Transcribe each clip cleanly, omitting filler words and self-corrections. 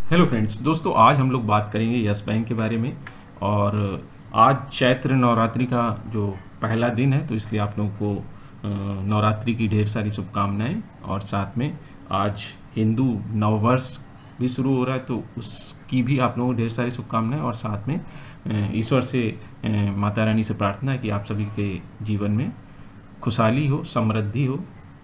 Hello friends, दोस्तों आज हम लोग बात करेंगे यस बैंक के बारे में। और आज चैत्र नवरात्रि का जो पहला दिन है, तो इसलिए आप लोगों को नवरात्रि की ढेर सारी शुभकामनाएं। और साथ में आज हिंदू नववर्ष भी शुरू हो रहा है, तो उसकी भी आप लोगों को ढेर सारी शुभकामनाएं। और साथ में ईश्वर से माता रानी से प्रार्थना है कि आप सभी के जीवन में खुशहाली हो, समृद्धि हो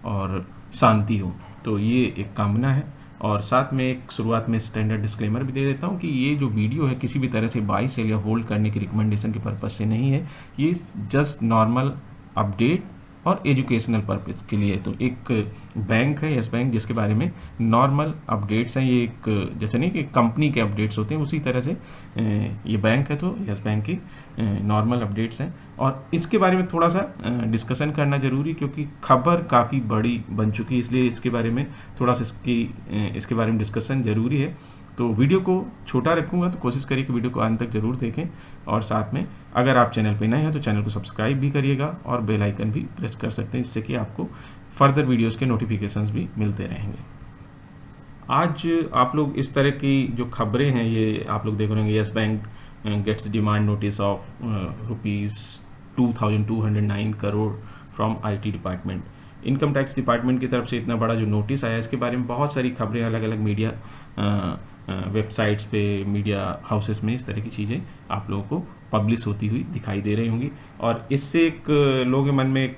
और शांति हो। तो ये एक कामना है। और साथ में एक शुरुआत में स्टैंडर्ड डिस्क्लेमर भी दे देता हूँ कि ये जो वीडियो है किसी भी तरह से बाई सेल या होल्ड करने की रिकमेंडेशन के पर्पज़ से नहीं है। ये जस्ट नॉर्मल अपडेट और एजुकेशनल पर्पज़ के लिए। तो एक बैंक है यस बैंक, जिसके बारे में नॉर्मल अपडेट्स हैं। ये एक जैसे नहीं कि कंपनी के अपडेट्स होते हैं, उसी तरह से ये बैंक है, तो यस बैंक की नॉर्मल अपडेट्स हैं। और इसके बारे में थोड़ा सा डिस्कशन करना जरूरी, क्योंकि खबर काफ़ी बड़ी बन चुकी है, इसलिए इसके बारे में थोड़ा सा इसके बारे में डिस्कशन जरूरी है। तो वीडियो को छोटा रखूंगा, तो कोशिश करिए कि वीडियो को अंत तक जरूर देखें। और साथ में अगर आप चैनल पे नए हैं तो चैनल को सब्सक्राइब भी करिएगा और बेल आइकन भी प्रेस कर सकते हैं, जिससे कि आपको फर्दर वीडियोस के नोटिफिकेशंस भी मिलते रहेंगे। आज आप लोग इस तरह की जो खबरें हैं, ये आप लोग देख रहे होंगे। Yes Bank gets demand notice of ₹2209 crore from IT department. Income tax department की तरफ से इतना बड़ा जो नोटिस आया, इसके बारे में बहुत सारी खबरें अलग अलग मीडिया वेबसाइट्स पे, मीडिया हाउसेस में इस तरह की चीज़ें आप लोगों को पब्लिश होती हुई दिखाई दे रही होंगी। और इससे एक लोगों के मन में एक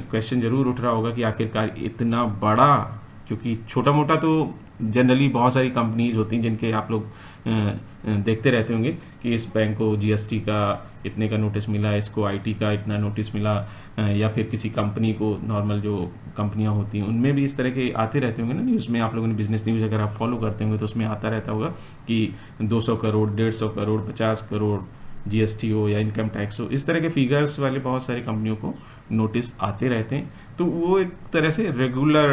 क्वेश्चन जरूर उठ रहा होगा कि आखिरकार इतना बड़ा, क्योंकि छोटा मोटा तो जनरली बहुत सारी कंपनीज होती हैं जिनके आप लोग देखते रहते होंगे कि इस बैंक को GST का इतने का नोटिस मिला, इसको IT का इतना नोटिस मिला, या फिर किसी कंपनी को, नॉर्मल जो कंपनियां होती हैं उनमें भी इस तरह के आते रहते होंगे ना न्यूज़ में। आप लोगों ने बिजनेस न्यूज़ अगर आप फॉलो करते होंगे तो उसमें आता रहता होगा कि 200 करोड़, 150 करोड़, 50 करोड़ GST हो या इनकम टैक्स हो, इस तरह के फिगर्स वाले बहुत सारी कंपनियों को नोटिस आते रहते हैं। तो वो एक तरह से रेगुलर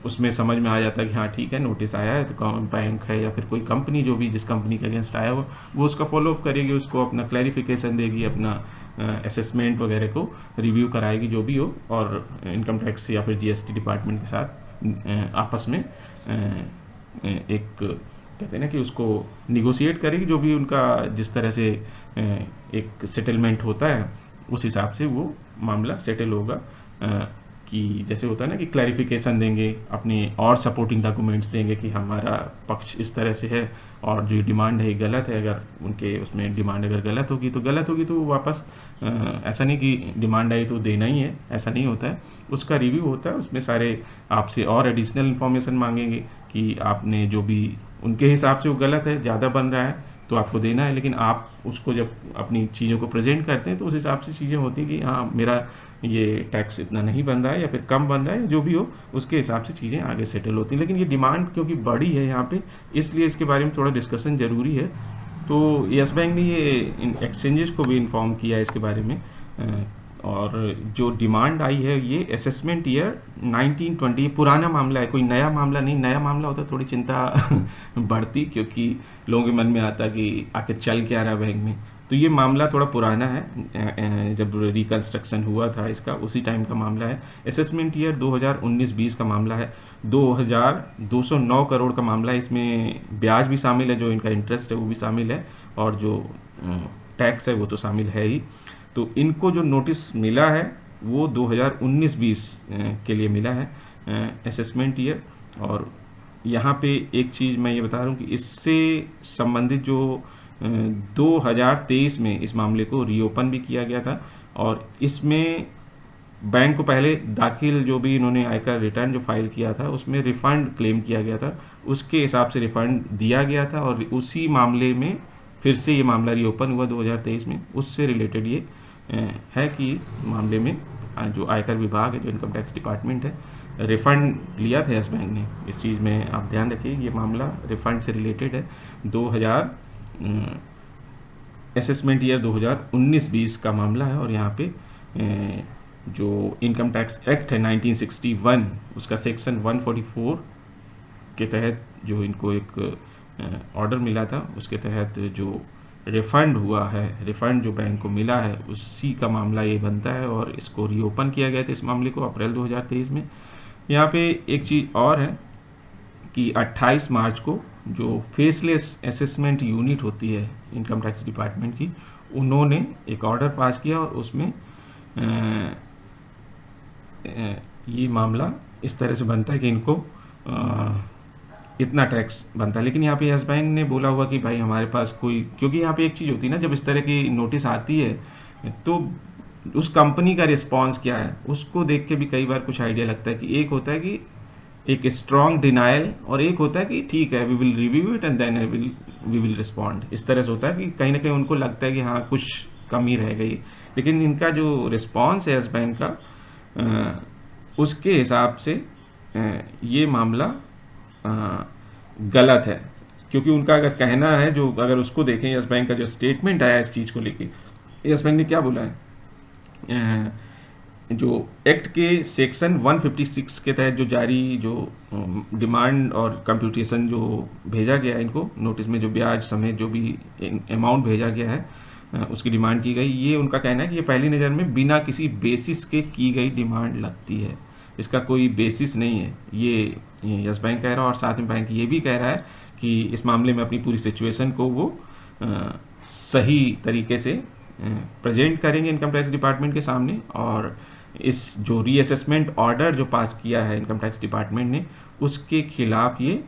उसमें समझ में आ जाता है कि हाँ ठीक है, नोटिस आया है, तो बैंक है या फिर कोई कंपनी जो भी जिस कंपनी के अगेंस्ट आया हो, वो उसका फॉलोअप करेगी, उसको अपना क्लैरिफिकेशन देगी, अपना असेसमेंट वगैरह को रिव्यू कराएगी जो भी हो, और इनकम टैक्स या फिर GST डिपार्टमेंट के साथ आपस में एक कहते हैं ना कि उसको निगोशिएट करेगी, जो भी उनका जिस तरह से एक सेटलमेंट होता है उस हिसाब से वो मामला सेटल होगा। कि जैसे होता है ना कि क्लैरिफिकेशन देंगे, अपने और सपोर्टिंग डॉक्यूमेंट्स देंगे कि हमारा पक्ष इस तरह से है और जो डिमांड है गलत है। अगर उनके उसमें डिमांड अगर गलत होगी तो वो वापस ऐसा नहीं कि डिमांड आई तो देना ही है, ऐसा नहीं होता है। उसका रिव्यू होता है, उसमें सारे आपसे और एडिशनल इन्फॉर्मेशन मांगेंगे कि आपने जो भी उनके हिसाब से वो गलत है, ज़्यादा बन रहा है तो आपको देना है, लेकिन आप उसको जब अपनी चीज़ों को प्रेजेंट करते हैं तो उस हिसाब से चीज़ें होती हैं कि हाँ मेरा ये टैक्स इतना नहीं बन रहा है या फिर कम बन रहा है, जो भी हो उसके हिसाब से चीज़ें आगे सेटल होती हैं। लेकिन ये डिमांड क्योंकि बड़ी है यहाँ पे, इसलिए इसके बारे में थोड़ा डिस्कशन ज़रूरी है। तो यस बैंक ने ये एक्सचेंजेस को भी इन्फॉर्म किया है इसके बारे में। और जो डिमांड आई है ये असेसमेंट ईयर 1920, पुराना मामला है, कोई नया मामला नहीं। नया मामला होता थोड़ी चिंता बढ़ती, क्योंकि लोगों के मन में आता कि आखिर चल क्या रहा बैंक में। तो ये मामला थोड़ा पुराना है, जब रिकंस्ट्रक्शन हुआ था इसका उसी टाइम का मामला है। असेसमेंट ईयर 2019-20 का मामला है। 2209 करोड़ का मामला है। इसमें ब्याज भी शामिल है, जो इनका इंटरेस्ट है वो भी शामिल है, और जो टैक्स है वो तो शामिल है ही। तो इनको जो नोटिस मिला है वो 2019-20 के लिए मिला है, असेसमेंट ईयर। और यहाँ पे एक चीज़ मैं ये बता रहा हूँ कि इससे संबंधित जो 2023 में इस मामले को रीओपन भी किया गया था, और इसमें बैंक को पहले दाखिल जो भी इन्होंने आयकर रिटर्न जो फाइल किया था उसमें रिफंड क्लेम किया गया था, उसके हिसाब से रिफंड दिया गया था। और उसी मामले में फिर से ये मामला रीओपन हुआ 2023 में, उससे रिलेटेड ये है कि मामले में जो आयकर विभाग है, जो इनकम टैक्स डिपार्टमेंट है, रिफंड लिया था यस बैंक ने। इस चीज़ में आप ध्यान रखिए, ये मामला रिफंड से रिलेटेड है। 2000 असेसमेंट ईयर 2019-20 का मामला है। और यहाँ पे जो इनकम टैक्स एक्ट है 1961, उसका सेक्शन 144 के तहत जो इनको एक ऑर्डर मिला था, उसके तहत जो रिफंड हुआ है, रिफंड जो बैंक को मिला है, उसी का मामला ये बनता है। और इसको रीओपन किया गया था इस मामले को अप्रैल 2023 में। यहाँ पे एक चीज़ और है कि 28 मार्च को जो फेसलेस असेसमेंट यूनिट होती है इनकम टैक्स डिपार्टमेंट की, उन्होंने एक ऑर्डर पास किया और उसमें ये मामला इस तरह से बनता है कि इनको इतना टैक्स बनता है। लेकिन यहाँ पे यस बैंक ने बोला हुआ कि भाई हमारे पास कोई, क्योंकि यहाँ पे एक चीज़ होती है ना, जब इस तरह की नोटिस आती है तो उस कंपनी का रिस्पॉन्स क्या है उसको देख के भी कई बार कुछ आइडिया लगता है कि एक होता है कि एक स्ट्रॉन्ग डिनायल और एक होता है कि ठीक है we will review it and then we will respond. इस तरह से होता है कि कहीं ना कहीं उनको लगता है कि हाँ कुछ कमी रह गई, लेकिन इनका जो रिस्पॉन्स है यस बैंक का उसके हिसाब से ये मामला गलत है। क्योंकि उनका अगर कहना है, जो अगर उसको देखें यस बैंक का जो स्टेटमेंट आया इस चीज़ को लेके, यस बैंक ने क्या बोला है, जो एक्ट के सेक्शन 156 के तहत जो जारी जो डिमांड और कंप्यूटेशन जो भेजा गया है इनको नोटिस में, जो ब्याज समेत जो भी अमाउंट भेजा गया है उसकी डिमांड की गई, ये उनका कहना है कि ये पहली नज़र में बिना किसी बेसिस के की गई डिमांड लगती है, इसका कोई बेसिस नहीं है, ये यस बैंक कह रहा है। और साथ में बैंक ये भी कह रहा है कि इस मामले में अपनी पूरी सिचुएशन को वो सही तरीके से प्रेजेंट करेंगे इनकम टैक्स डिपार्टमेंट के सामने, और इस जो रीअसेसमेंट ऑर्डर जो पास किया है इनकम टैक्स डिपार्टमेंट ने उसके खिलाफ ये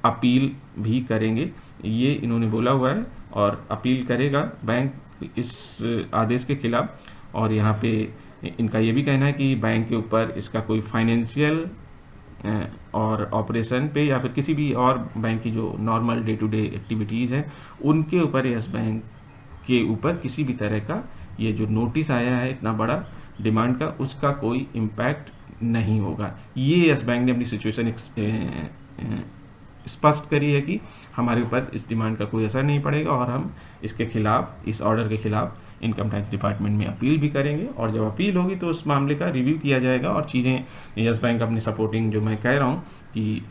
अपील भी करेंगे, ये इन्होंने बोला हुआ है। और अपील करेगा बैंक इस आदेश के खिलाफ। और यहाँ पे इनका ये भी कहना है कि बैंक के ऊपर इसका कोई फाइनेंशियल और ऑपरेशन पे या फिर किसी भी और बैंक की जो normal day to day activities हैं उनके ऊपर यस बैंक के ऊपर किसी भी तरह का ये जो नोटिस आया है इतना बड़ा डिमांड का, उसका कोई इम्पैक्ट नहीं होगा। ये यस बैंक ने अपनी सिचुएशन स्पष्ट करी है कि हमारे ऊपर इस डिमांड का कोई असर नहीं पड़ेगा और हम इसके खिलाफ, इस ऑर्डर के खिलाफ इनकम टैक्स डिपार्टमेंट में अपील भी करेंगे, और जब अपील होगी तो उस मामले का रिव्यू किया जाएगा और चीज़ें यस बैंक अपनी सपोर्टिंग, जो मैं कह रहा हूँ कि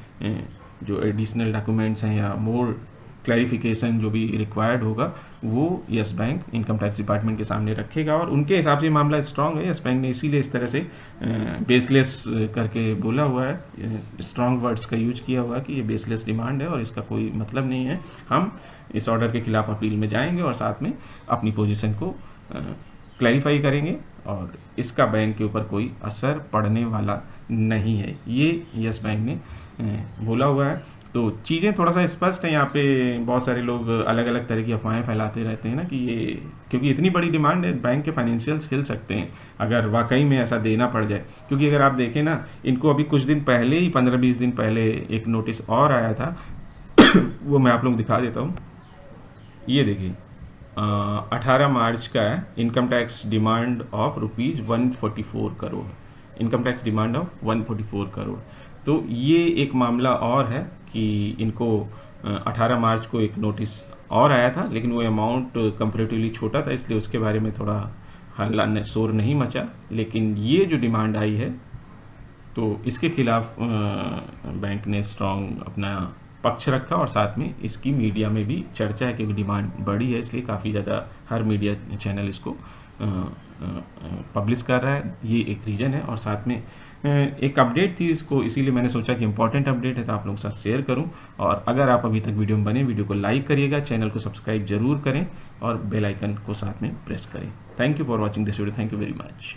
जो एडिशनल डॉक्यूमेंट्स हैं या मोर क्लैरिफिकेशन जो भी रिक्वायर्ड होगा वो yes bank income tax department के सामने रखेगा। और उनके हिसाब से मामला स्ट्रांग है, यस बैंक ने इसीलिए इस तरह से बेसलेस करके बोला हुआ है, स्ट्रांग वर्ड्स का यूज किया हुआ है कि ये बेसलेस डिमांड है और इसका कोई मतलब नहीं है, हम इस ऑर्डर के खिलाफ अपील में जाएंगे और साथ में अपनी पोजीशन को क्लैरिफाई करेंगे और इसका बैंक के ऊपर कोई असर पड़ने वाला नहीं है, ये यस बैंक ने बोला हुआ है। तो चीज़ें थोड़ा सा स्पष्ट है। यहाँ पे बहुत सारे लोग अलग अलग तरह की अफवाहें फैलाते रहते हैं ना कि ये, क्योंकि इतनी बड़ी डिमांड है, बैंक के फाइनेंशियल्स हिल सकते हैं अगर वाकई में ऐसा देना पड़ जाए। क्योंकि अगर आप देखें ना, इनको अभी कुछ दिन पहले ही 15-20 दिन पहले एक नोटिस और आया था वो मैं आप लोग दिखा देता हूँ, ये देखिए 18 मार्च का है, income tax demand of ₹144 crore, income tax demand of 144 crore. तो ये एक मामला और है कि इनको 18 मार्च को एक नोटिस और आया था, लेकिन वो अमाउंट कंपैरेटिवली छोटा था, इसलिए उसके बारे में थोड़ा हल्ला शोर नहीं मचा। लेकिन ये जो डिमांड आई है तो इसके खिलाफ बैंक ने स्ट्रॉन्ग अपना पक्ष रखा और साथ में इसकी मीडिया में भी चर्चा है क्योंकि डिमांड बड़ी है, इसलिए काफ़ी ज़्यादा हर मीडिया चैनल इसको पब्लिश कर रहा है, ये एक रीज़न है। और साथ में एक अपडेट थी इसको, इसीलिए मैंने सोचा कि इंपॉर्टेंट अपडेट है तो आप लोगों के साथ शेयर करूं। और अगर आप अभी तक वीडियो में बने, वीडियो को लाइक करिएगा, चैनल को सब्सक्राइब जरूर करें और बेल आइकन को साथ में प्रेस करें। Thank you for watching this video, thank you very much.